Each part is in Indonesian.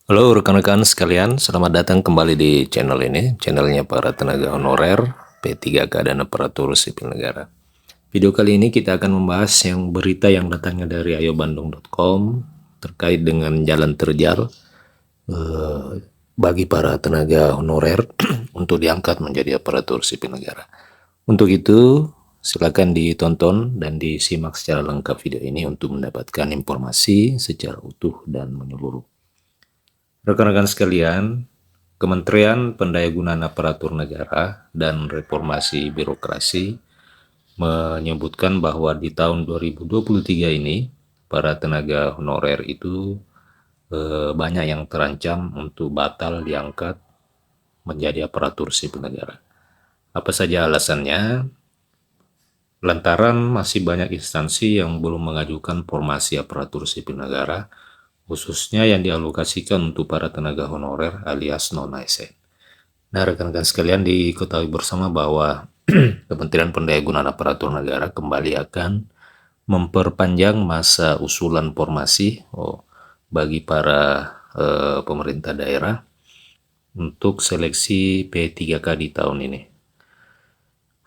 Halo rekan-rekan sekalian, selamat datang kembali di channel ini, channelnya para tenaga honorer P3K dan aparatur sipil negara. Video kali ini kita akan membahas yang berita yang datangnya dari ayobandung.com terkait dengan jalan terjal bagi para tenaga honorer untuk diangkat menjadi aparatur sipil negara. Untuk itu, silakan ditonton dan disimak secara lengkap video ini untuk mendapatkan informasi secara utuh dan menyeluruh. Rekan-rekan sekalian, Kementerian Pendayagunaan Aparatur Negara dan Reformasi Birokrasi menyebutkan bahwa di tahun 2023 ini para tenaga honorer itu banyak yang terancam untuk batal diangkat menjadi aparatur sipil negara. Apa saja alasannya? Lantaran masih banyak instansi yang belum mengajukan formasi aparatur sipil negara, khususnya yang dialokasikan untuk para tenaga honorer alias non-ASN. Nah, rekan-rekan sekalian, diketahui bersama bahwa Kementerian Pendayagunaan Aparatur Negara kembali akan memperpanjang masa usulan formasi bagi para pemerintah daerah untuk seleksi P3K di tahun ini.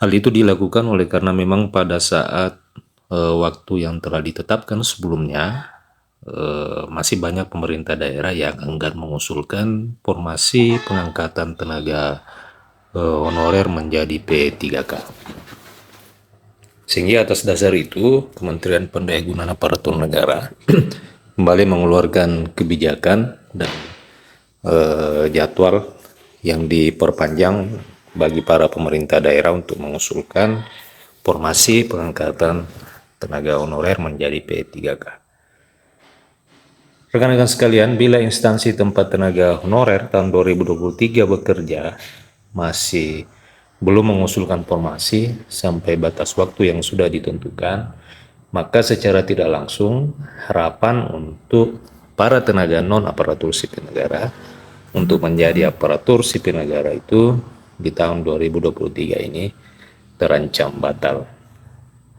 Hal itu dilakukan oleh karena memang pada saat waktu yang telah ditetapkan sebelumnya, masih banyak pemerintah daerah yang enggan mengusulkan formasi pengangkatan tenaga honorer menjadi P3K. Sehingga atas dasar itu, Kementerian Pendayagunaan Aparatur Negara kembali mengeluarkan kebijakan dan jadwal yang diperpanjang bagi para pemerintah daerah untuk mengusulkan formasi pengangkatan tenaga honorer menjadi P3K. Rekan-rekan sekalian, bila instansi tempat tenaga honorer tahun 2023 bekerja masih belum mengusulkan formasi sampai batas waktu yang sudah ditentukan, maka secara tidak langsung harapan untuk para tenaga non-aparatur sipil negara untuk menjadi aparatur sipil negara itu di tahun 2023 ini terancam batal.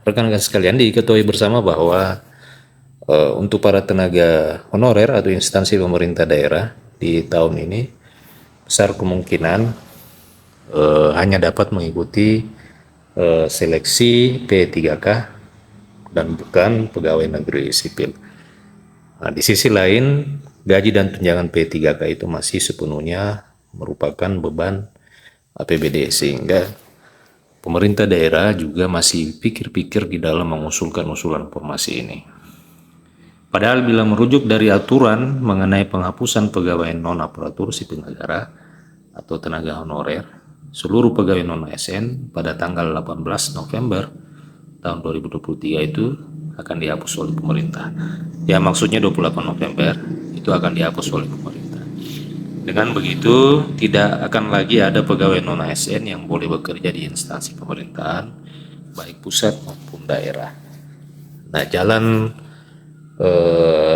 Rekan-rekan sekalian, diketahui bersama bahwa untuk para tenaga honorer atau instansi pemerintah daerah di tahun ini besar kemungkinan hanya dapat mengikuti seleksi P3K dan bukan pegawai negeri sipil. Nah, di sisi lain, gaji dan tunjangan P3K itu masih sepenuhnya merupakan beban APBD, sehingga pemerintah daerah juga masih pikir-pikir di dalam mengusulkan usulan formasi ini. Padahal bila merujuk dari aturan mengenai penghapusan pegawai non-aparatur sipil negara atau tenaga honorer, seluruh pegawai non-ASN pada tanggal 18 November tahun 2023 itu akan dihapus oleh pemerintah. Ya, maksudnya 28 November itu akan dihapus oleh pemerintah. Dengan begitu, tidak akan lagi ada pegawai non-ASN yang boleh bekerja di instansi pemerintahan, baik pusat maupun daerah. Nah, jalan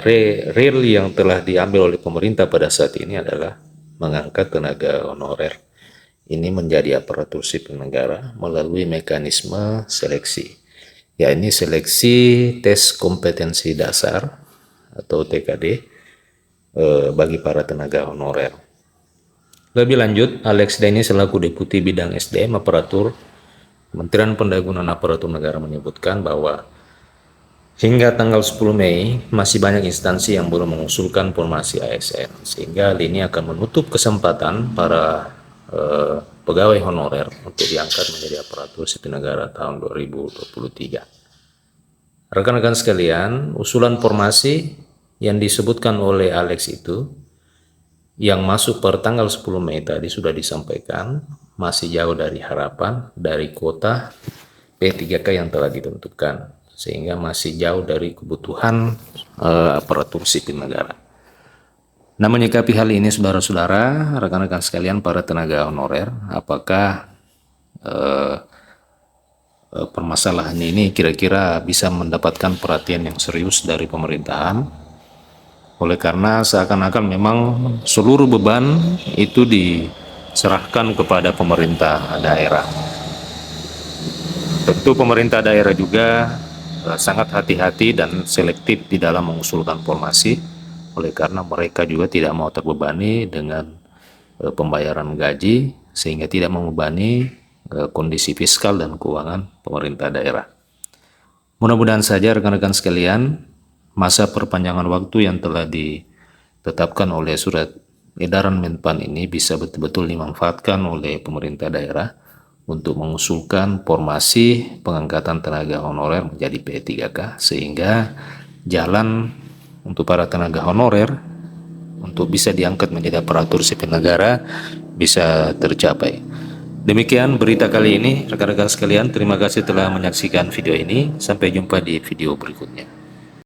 real yang telah diambil oleh pemerintah pada saat ini adalah mengangkat tenaga honorer ini menjadi aparatur sipil negara melalui mekanisme seleksi. Ya, ini seleksi tes kompetensi dasar atau TKD bagi para tenaga honorer. Lebih lanjut, Alex Denny selaku Deputi Bidang SDM Aparatur Kementerian Pendayagunaan Aparatur Negara menyebutkan bahwa hingga tanggal 10 Mei masih banyak instansi yang belum mengusulkan formasi ASN, sehingga hal ini akan menutup kesempatan para pegawai honorer untuk diangkat menjadi aparatur sipil negara tahun 2023. Rekan-rekan sekalian, usulan formasi yang disebutkan oleh Alex itu yang masuk per tanggal 10 Mei tadi sudah disampaikan masih jauh dari harapan dari kuota P3K yang telah ditentukan, sehingga masih jauh dari kebutuhan aparatur sipil negara. Nah, menyikapi hal ini saudara-saudara, rekan-rekan sekalian para tenaga honorer, apakah permasalahan ini kira-kira bisa mendapatkan perhatian yang serius dari pemerintahan? Oleh karena seakan-akan memang seluruh beban itu diserahkan kepada pemerintah daerah. Tentu pemerintah daerah juga sangat hati-hati dan selektif di dalam mengusulkan formasi, oleh karena mereka juga tidak mau terbebani dengan pembayaran gaji, sehingga tidak membebani kondisi fiskal dan keuangan pemerintah daerah. Mudah-mudahan saja rekan-rekan sekalian, masa perpanjangan waktu yang telah ditetapkan oleh surat edaran Menpan ini bisa betul-betul dimanfaatkan oleh pemerintah daerah untuk mengusulkan formasi pengangkatan tenaga honorer menjadi P3K, sehingga jalan untuk para tenaga honorer untuk bisa diangkat menjadi aparatur sipil negara bisa tercapai. Demikian berita kali ini, rekan-rekan sekalian. Terima kasih telah menyaksikan video ini. Sampai jumpa di video berikutnya.